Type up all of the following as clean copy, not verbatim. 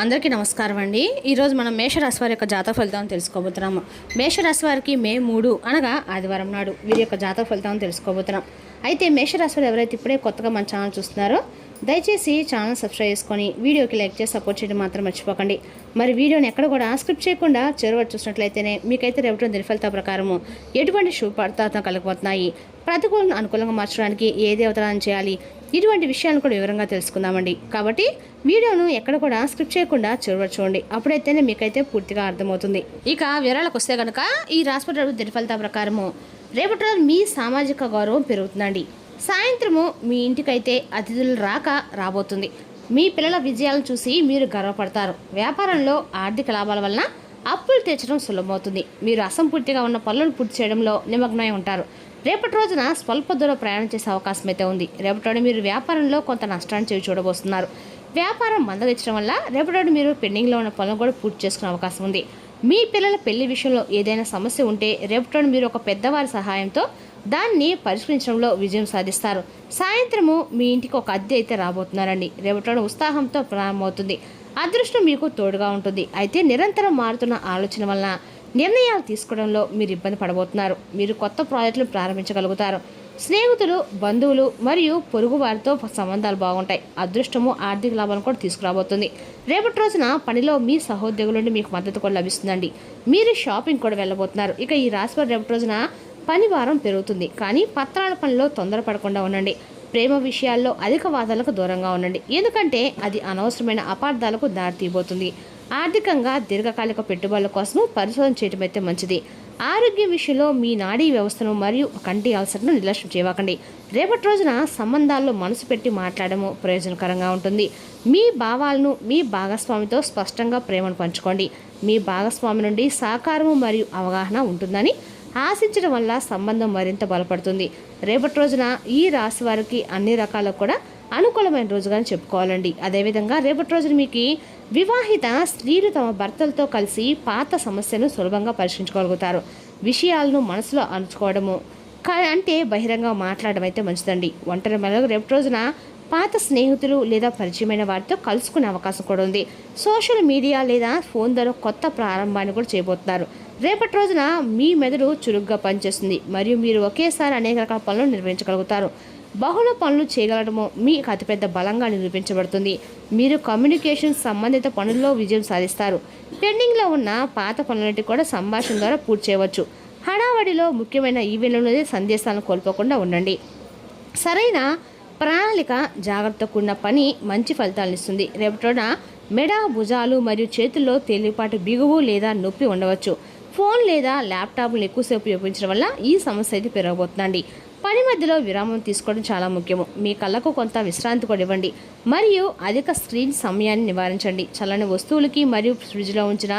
అందరికీ నమస్కారం అండి. ఈరోజు మనం మేషరాశి వారి యొక్క జాతక ఫలితాలను తెలుసుకోబోతున్నాము. మేషరాశి వారికి మే 3 అనగా ఆదివారం నాడు వీరి యొక్క జాతక ఫలితాలను తెలుసుకోబోతున్నాం. అయితే మేషరాశి వారు ఎవరైతే ఇప్పుడే కొత్తగా మన ఛానల్ చూస్తున్నారో దయచేసి ఛానల్ సబ్స్క్రైబ్ చేసుకొని వీడియోకి లైక్ చేసి సపోర్ట్ చేయడం మాత్రం మర్చిపోకండి. మరి వీడియోని ఎక్కడ కూడా స్క్రిప్ట్ చేయకుండా చివరి చూసినట్లయితేనే మీకైతే రేపటి దిన ఫలితాల ప్రకారము ఎటువంటి శుభ ఫలితాలు కలగబోతున్నాయి, ప్రతికూలను అనుకూలంగా మార్చడానికి ఏ దేవతలను చేయాలి, ఇటువంటి విషయాలను కూడా వివరంగా తెలుసుకుందామండి. కాబట్టి వీడియోను ఎక్కడ కూడా స్క్రిప్ట్ చేయకుండా చివరి చూడండి, అప్పుడైతేనే మీకైతే పూర్తిగా అర్థమవుతుంది. ఇక వివరాలకు వస్తే కనుక ఈ రాశి దిన ఫలితాల ప్రకారము రేపటి రోజు మీ సామాజిక గౌరవం పెరుగుతుందండి. సాయంత్రము మీ ఇంటికైతే అతిథులు రాబోతుంది. మీ పిల్లల విజయాలను చూసి మీరు గర్వపడతారు. వ్యాపారంలో ఆర్థిక లాభాల వలన అప్పులు తీర్చడం సులభమవుతుంది. మీరు అసంపూర్తిగా ఉన్న పనులను పూర్తి చేయడంలో నిమగ్నమై ఉంటారు. రేపటి రోజున స్వల్ప దూరం ప్రయాణం చేసే అవకాశం అయితే ఉంది. రేపటి రోజు మీరు వ్యాపారంలో కొంత నష్టాన్ని చేసి చూడబోతున్నారు. వ్యాపారం మందగించడం వల్ల రేపటి రోజు మీరు పెండింగ్లో ఉన్న పనులు కూడా పూర్తి చేసుకునే అవకాశం ఉంది. మీ పిల్లల పెళ్లి విషయంలో ఏదైనా సమస్య ఉంటే రేపటి రోజు మీరు ఒక పెద్దవారి సహాయంతో దాన్ని పరిష్కరించడంలో విజయం సాధిస్తారు. సాయంత్రము మీ ఇంటికి ఒక అద్దె అయితే రాబోతున్నారండి. రేపటి ఉత్సాహంతో ప్రారంభమవుతుంది. అదృష్టం మీకు తోడుగా ఉంటుంది. అయితే నిరంతరం మారుతున్న ఆలోచన వలన నిర్ణయాలు తీసుకోవడంలో మీరు ఇబ్బంది పడబోతున్నారు. మీరు కొత్త ప్రాజెక్టులు ప్రారంభించగలుగుతారు. స్నేహితులు, బంధువులు మరియు పొరుగు వారితో సంబంధాలు బాగుంటాయి. అదృష్టము ఆర్థిక లాభాలను కూడా తీసుకురాబోతుంది. రేపటి రోజున పనిలో మీ సహోద్యోగుల నుండి మీకు మద్దతు కూడా లభిస్తుందండి. మీరు షాపింగ్ కూడా వెళ్ళబోతున్నారు. ఇక ఈ రాశి వారు రేపటి రోజున పని భారం పెరుగుతుంది, కానీ పత్రాల పనిలో తొందరపడకుండా ఉండండి. ప్రేమ విషయాల్లో అధిక వాదాలకు దూరంగా ఉండండి, ఎందుకంటే అది అనవసరమైన అపార్థాలకు దారితీయబోతుంది. ఆర్థికంగా దీర్ఘకాలిక పెట్టుబడుల కోసం పరిశోధన చేయడం అయితే మంచిది. ఆరోగ్య విషయంలో మీ నాడీ వ్యవస్థను మరియు కంటి అలసటను నిర్లక్ష్యం చేయకండి. రేపటి రోజున సంబంధాల్లో మనసు పెట్టి మాట్లాడము ప్రయోజనకరంగా ఉంటుంది. మీ భావాలను మీ భాగస్వామితో స్పష్టంగా ప్రేమను పంచుకోండి. మీ భాగస్వామి నుండి సహకారము మరియు అవగాహన ఉంటుందని ఆశించడం వల్ల సంబంధం మరింత బలపడుతుంది. రేపటి రోజున ఈ రాశి వారికి అన్ని రకాల కూడా అనుకూలమైన రోజుగానే చెప్పుకోవాలండి. అదేవిధంగా రేపటి రోజున మీకు వివాహిత స్త్రీలు తమ భర్తలతో కలిసి పాత సమస్యను సులభంగా పరిష్కరించుకోగలుగుతారు. విషయాలను మనసులో అణుచుకోవడము అంటే బహిరంగ మాట్లాడడం అయితే మంచిదండి. ఒంటరి మహిళలకు రేపటి రోజున పాత స్నేహితులు లేదా పరిచయమైన వారితో కలుసుకునే అవకాశం కూడా ఉంది. సోషల్ మీడియా లేదా ఫోన్ ద్వారా కొత్త ప్రారంభాన్ని కూడా చేయబోతున్నారు. రేపటి రోజున మీ మెదడు చురుగ్గా పనిచేస్తుంది మరియు మీరు ఒకేసారి అనేక రకాల పనులు నిర్వహించగలుగుతారు. బహుళ పనులు చేయగలడము మీకు అతిపెద్ద బలంగా నిరూపించబడుతుంది. మీరు కమ్యూనికేషన్ సంబంధిత పనుల్లో విజయం సాధిస్తారు. పెండింగ్లో ఉన్న పాత పనులన్నిటి కూడా సంభాషణ ద్వారా పూర్తి చేయవచ్చు. హడావడిలో ముఖ్యమైన ఈవెంట్లలో సందేశాలను కోల్పోకుండా ఉండండి. సరైన ప్రణాళిక, జాగ్రత్త కూడిన పని మంచి ఫలితాలను ఇస్తుంది. రేపటిన మెడ, భుజాలు మరియు చేతుల్లో తేలిపాటి బిగువు లేదా నొప్పి ఉండవచ్చు. ఫోన్ లేదా ల్యాప్టాప్లు ఎక్కువసేపు ఉపయోగించడం వల్ల ఈ సమస్య అయితే పెరగబోతుందండి. పని మధ్యలో విరామం తీసుకోవడం చాలా ముఖ్యము. మీ కళ్ళకు కొంత విశ్రాంతి కూడా ఇవ్వండి మరియు అధిక స్క్రీన్ సమయాన్ని నివారించండి. చల్లని వస్తువులకి మరియు ఫ్రిడ్జ్లో ఉంచిన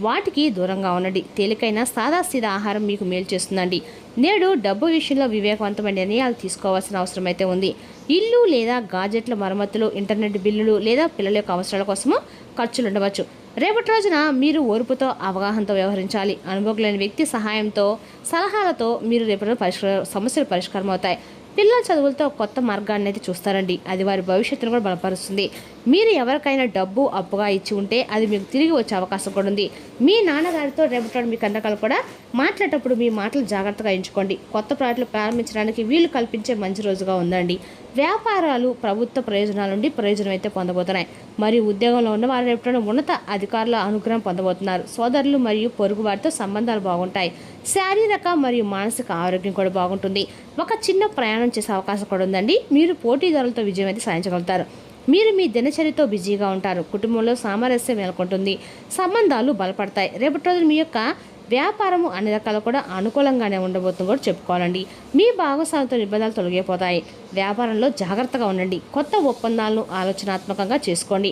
వాటికి దూరంగా ఉండండి. తేలికైన సాదాసీదా ఆహారం మీకు మేలు చేస్తుందండి. నేడు డబ్బు విషయంలో వివేకవంతమైన నిర్ణయాలు తీసుకోవాల్సిన అవసరం అయితే ఉంది. ఇల్లు లేదా గాజెట్ల మరమ్మతులు, ఇంటర్నెట్ బిల్లులు లేదా పిల్లల యొక్క అవసరాల కోసము ఖర్చులు ఉండవచ్చు. రేపటి రోజున మీరు ఓర్పుతో, అవగాహనతో వ్యవహరించాలి. అనుభవం లేని వ్యక్తి సహాయంతో, సలహాలతో మీరు రేపటి సమస్యలు పరిష్కారం అవుతాయి. పిల్లల చదువులతో కొత్త మార్గాన్ని అయితే చూస్తారండి. అది వారి భవిష్యత్తును కూడా బలపరుస్తుంది. మీరు ఎవరికైనా డబ్బు అప్పుగా ఇచ్చి ఉంటే అది మీకు తిరిగి వచ్చే అవకాశం కూడా ఉంది. మీ నాన్నగారితో రేపటి మీ కండకాలు కూడా మాట్లాడేటప్పుడు మీ మాటలు జాగ్రత్తగా ఎంచుకోండి. కొత్త ప్రాజెక్టులు ప్రారంభించడానికి వీలు కల్పించే మంచి రోజుగా ఉందండి. వ్యాపారాలు ప్రభుత్వ ప్రయోజనాల నుండి ప్రయోజనం అయితే పొందబోతున్నాయి. మరియు ఉద్యోగంలో ఉన్న వారు రేపటి ఉన్నత అధికారుల అనుగ్రహం పొందబోతున్నారు. సోదరులు మరియు పొరుగు వారితో సంబంధాలు బాగుంటాయి. శారీరక మరియు మానసిక ఆరోగ్యం కూడా బాగుంటుంది. ఒక చిన్న ప్రయాణం చేసే అవకాశం కూడా ఉందండి. మీరు పోటీదారులతో విజయం అయితే సాధించగలుగుతారు. మీరు మీ దినచర్యతో బిజీగా ఉంటారు. కుటుంబంలో సామరస్యం నెలకొంటుంది. సంబంధాలు బలపడతాయి. రేపటి రోజు మీ యొక్క వ్యాపారము అన్ని రకాలు కూడా అనుకూలంగానే ఉండబోతుందని కూడా చెప్పుకోవాలండి. మీ భాగస్వామితో నిబంధనలు తొలగిపోతాయి. వ్యాపారంలో జాగ్రత్తగా ఉండండి. కొత్త ఒప్పందాలను ఆలోచనాత్మకంగా చేసుకోండి.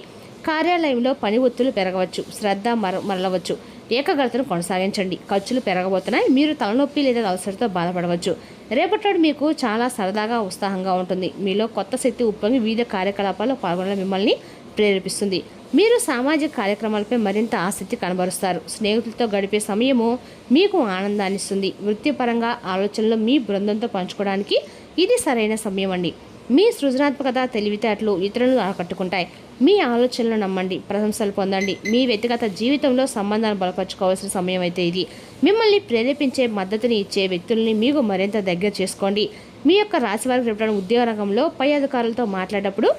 కార్యాలయంలో పని ఒత్తిళ్లు పెరగవచ్చు. శ్రద్ధ మరలవచ్చు. ఏకాగ్రతను కొనసాగించండి. ఖర్చులు పెరగబోతున్నాయి. మీరు తలనొప్పి లేదా అలసటతో బాధపడవచ్చు. రేపటి మీకు చాలా సరదాగా, ఉత్సాహంగా ఉంటుంది. మీలో కొత్త శక్తి ఉప్పొంగి వివిధ కార్యకలాపాల్లో పాల్గొనడం మిమ్మల్ని ప్రేరేపిస్తుంది. మీరు సామాజిక కార్యక్రమాలపై మరింత ఆసక్తి కనబరుస్తారు. స్నేహితులతో గడిపే సమయము మీకు ఆనందాన్ని ఇస్తుంది. వృత్తిపరంగా ఆలోచనలు మీ బృందంతో పంచుకోవడానికి ఇది సరైన సమయం అండి. మీ సృజనాత్మకత, తెలివితేటలు ఇతరులను ఆకట్టుకుంటాయి. మీ ఆలోచనలు నమ్మండి, ప్రశంసలు పొందండి. మీ వ్యక్తిగత జీవితంలో సంబంధాలు బలపరుచుకోవాల్సిన సమయం అయితే ఇది. మిమ్మల్ని ప్రేరేపించే మద్దతుని ఇచ్చే వ్యక్తుల్ని మీకు మరింత దగ్గర చేసుకోండి. మీ యొక్క రాశి వారికి రేపటి ఉద్యోగ రంగంలో పై అధికారులతో మాట్లాడేటప్పుడు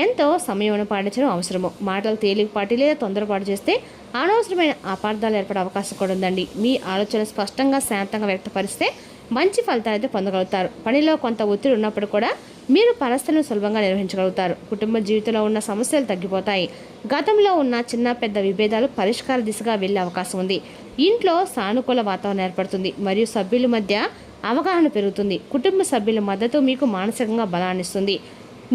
ఎంతో సమయం పాటించడం అవసరము. మాటలు తేలికపాటి లేదా తొందరపాటు చేస్తే అనవసరమైన అపార్థాలు ఏర్పడే అవకాశం కూడా ఉందండి. మీ ఆలోచన స్పష్టంగా శాంతంగా వ్యక్తపరిస్తే మంచి ఫలితాలు అయితే పొందగలుగుతారు. పనిలో కొంత ఒత్తిడి ఉన్నప్పుడు కూడా మీరు పరిస్థితులను సులభంగా నిర్వహించగలుగుతారు. కుటుంబ జీవితంలో ఉన్న సమస్యలు తగ్గిపోతాయి. గతంలో ఉన్న చిన్న పెద్ద విభేదాలు పరిష్కార దిశగా వెళ్ళే అవకాశం ఉంది. ఇంట్లో సానుకూల వాతావరణం ఏర్పడుతుంది మరియు సభ్యుల మధ్య అవగాహన పెరుగుతుంది. కుటుంబ సభ్యుల మద్దతు మీకు మానసికంగా బలాన్ని ఇస్తుంది.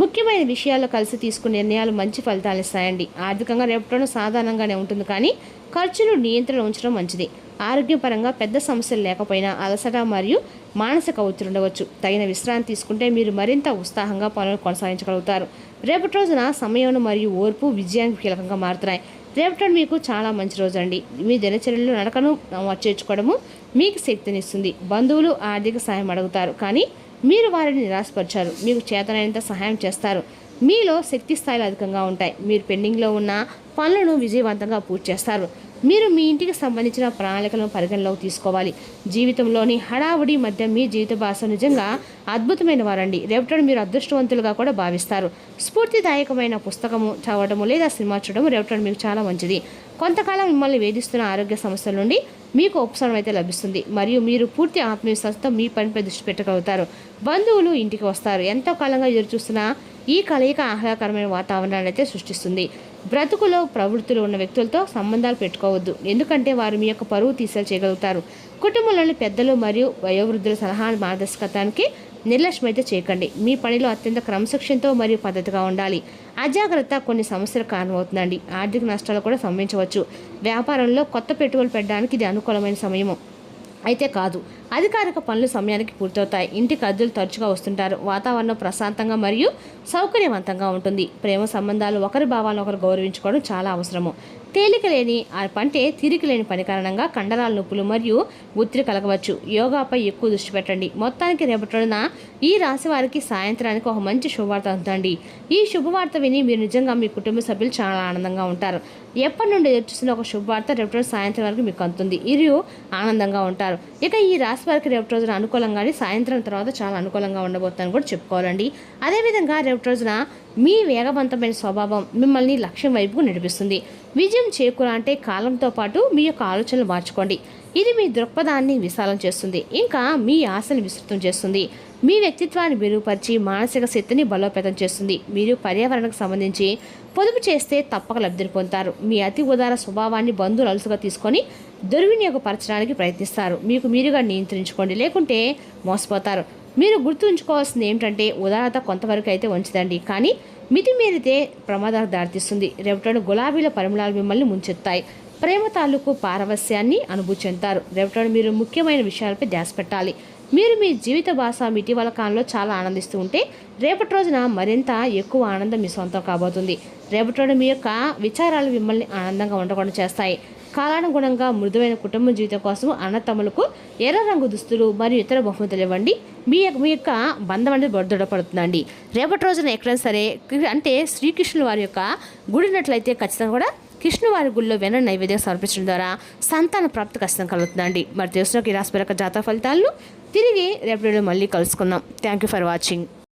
ముఖ్యమైన విషయాల్లో కలిసి తీసుకునే నిర్ణయాలు మంచి ఫలితాలు ఇస్తాయండి. ఆర్థికంగా రేపటి సాధారణంగానే ఉంటుంది, కానీ ఖర్చులు నియంత్రణ ఉంచడం మంచిది. ఆరోగ్యపరంగా పెద్ద సమస్యలు లేకపోయినా అలసట మరియు మానసిక ఒత్తిడి ఉండవచ్చు. తగిన విశ్రాంతి తీసుకుంటే మీరు మరింత ఉత్సాహంగా పనులు కొనసాగించగలుగుతారు. రేపటి రోజున సమయం మరియు ఓర్పు విజయానికి కీలకంగా మారుతున్నాయి. రేపటి మీకు చాలా మంచి రోజు అండి. మీ దినచర్యలు నడకను చేర్చుకోవడము మీకు శక్తినిస్తుంది. బంధువులు ఆర్థిక సహాయం అడుగుతారు, కానీ మీరు వారిని నిరాశపరిచారు. మీకు చేతనైనంత సహాయం చేస్తారు. మీలో శక్తి స్థాయిలు అధికంగా ఉంటాయి. మీరు పెండింగ్లో ఉన్న పనులను విజయవంతంగా పూర్తి చేస్తారు. మీరు మీ ఇంటికి సంబంధించిన ప్రణాళికలను పరిగణలోకి తీసుకోవాలి. జీవితంలోని హడావుడి మధ్య మీ జీవిత భాష నిజంగా అద్భుతమైన వారండి. రేపటి మీరు అదృష్టవంతులుగా కూడా భావిస్తారు. స్ఫూర్తిదాయకమైన పుస్తకము చదవడము లేదా సినిమా చూడడం రేపటి మీకు చాలా మంచిది. కొంతకాలం మిమ్మల్ని వేధిస్తున్న ఆరోగ్య సమస్యల నుండి మీకు ఉపశమనం అయితే లభిస్తుంది మరియు మీరు పూర్తి ఆత్మవిశ్వాసంతో మీ పనిపై దృష్టి పెట్టగలుగుతారు. బంధువులు ఇంటికి వస్తారు. ఎంతో కాలంగా ఎదురుచూస్తున్న ఈ కలయిక ఆహ్లాదకరమైన వాతావరణాన్ని అయితే సృష్టిస్తుంది. బ్రతుకులో ప్రవృత్తులు ఉన్న వ్యక్తులతో సంబంధాలు పెట్టుకోవద్దు, ఎందుకంటే వారు మీ యొక్క పరువు తీసేలు చేయగలుగుతారు. కుటుంబంలోని పెద్దలు మరియు వయోవృద్ధుల సలహా మార్గదర్శకత్వానికి నిర్లక్ష్యం అయితే చేయకండి. మీ పనిలో అత్యంత క్రమశిక్షణతో మరియు పద్ధతిగా ఉండాలి. అజాగ్రత్త కొన్ని సమస్యలకు కారణమవుతుందండి. ఆర్థిక నష్టాలు కూడా సంభవించవచ్చు. వ్యాపారంలో కొత్త పెట్టుబడులు పెట్టడానికి ఇది అనుకూలమైన సమయము అయితే కాదు. అధికారిక పనులు సమయానికి పూర్తవుతాయి. ఇంటికి అద్దెలు తరచుగా వస్తుంటారు. వాతావరణం ప్రశాంతంగా మరియు సౌకర్యవంతంగా ఉంటుంది. ప్రేమ సంబంధాలు ఒకరి భావాలను ఒకరు గౌరవించుకోవడం చాలా అవసరము. తేలిక లేని అంటే తీరిక లేని పని కారణంగా కండరాల నొప్పులు మరియు ఒత్తిడి కలగవచ్చు. యోగాపై ఎక్కువ దృష్టి పెట్టండి. మొత్తానికి రేపటి రోజున ఈ రాశి వారికి సాయంత్రానికి ఒక మంచి శుభవార్త అందుతండి. ఈ శుభవార్త విని మీరు నిజంగా మీ కుటుంబ సభ్యులు చాలా ఆనందంగా ఉంటారు. ఎప్పటి నుండి ఎదురుచూసిన ఒక శుభవార్త రేపటి రోజు సాయంత్రం వరకు మీకు అందుతుంది. ఇరు ఆనందంగా ఉంటారు. ఇక ఈ రాశి వారికి రేపటి రోజున అనుకూలంగానే సాయంత్రం తర్వాత చాలా అనుకూలంగా ఉండబోతుందని కూడా చెప్పుకోవాలండి. అదేవిధంగా రేపటి రోజున మీ వేగవంతమైన స్వభావం మిమ్మల్ని లక్ష్యం వైపుకు నడిపిస్తుంది. విజయం చేకూరాలంటే కాలంతో పాటు మీ యొక్క ఆలోచనలు మార్చుకోండి. ఇది మీ దృక్పథాన్ని విశాలం చేస్తుంది, ఇంకా మీ ఆశను విస్తృతం చేస్తుంది. మీ వ్యక్తిత్వాన్ని మెరుగుపరిచి మానసిక శక్తిని బలోపేతం చేస్తుంది. మీరు పర్యావరణకు సంబంధించి పొదుపు చేస్తే తప్పక లబ్ధిని పొందుతారు. మీ అతి ఉదార స్వభావాన్ని బంధువులు అలుసుగా తీసుకొని దుర్వినియోగపరచడానికి ప్రయత్నిస్తారు. మీకు మీరుగా నియంత్రించుకోండి, లేకుంటే మోసపోతారు. మీరు గుర్తుంచుకోవాల్సింది ఏమిటంటే ఉదారత కొంతవరకు అయితే ఉంచదండి, కానీ మితిమీరితే ప్రమాదాలకు దారితీస్తుంది. రేపటి గులాబీల పరిమళాలు మిమ్మల్ని ముంచెత్తాయి. ప్రేమ తాలూకు పారవస్యాన్ని అనుభూతి చెందుతారు. రేపటి మీరు ముఖ్యమైన విషయాలపై ధ్యాస పెట్టాలి. మీరు మీ జీవిత భాష ఇటీవల కాలంలో చాలా ఆనందిస్తూ ఉంటే రేపటి రోజున మరింత ఎక్కువ ఆనందం మీ సొంతం కాబోతుంది. రేపటి రోజు మీ యొక్క విచారాలు మిమ్మల్ని ఆనందంగా ఉండకుండా చేస్తాయి. కాలానుగుణంగా మృదువైన కుటుంబ జీవితం కోసం అన్నతమ్ములకు ఎర్ర రంగు దుస్తులు మరియు ఇతర బహుమతులు ఇవ్వండి. మీ యొక్క బంధం అనేది దృఢపడుతుందండి. రేపటి రోజున ఎక్కడైనా సరే అంటే శ్రీకృష్ణుల వారి యొక్క గుడినట్లయితే ఖచ్చితంగా కూడా కృష్ణువారి గుళ్ళో వెన్న నైవేద్యం సమర్పించడం ద్వారా సంతాన ప్రాప్తి ఖచ్చితంగా కలుగుతుందండి. మరి తెలుసుకున్న ఈ రాశి జాతక ఫలితాలను తిరిగి రేపటి మళ్ళీ కలుసుకుందాం. Thank you for watching.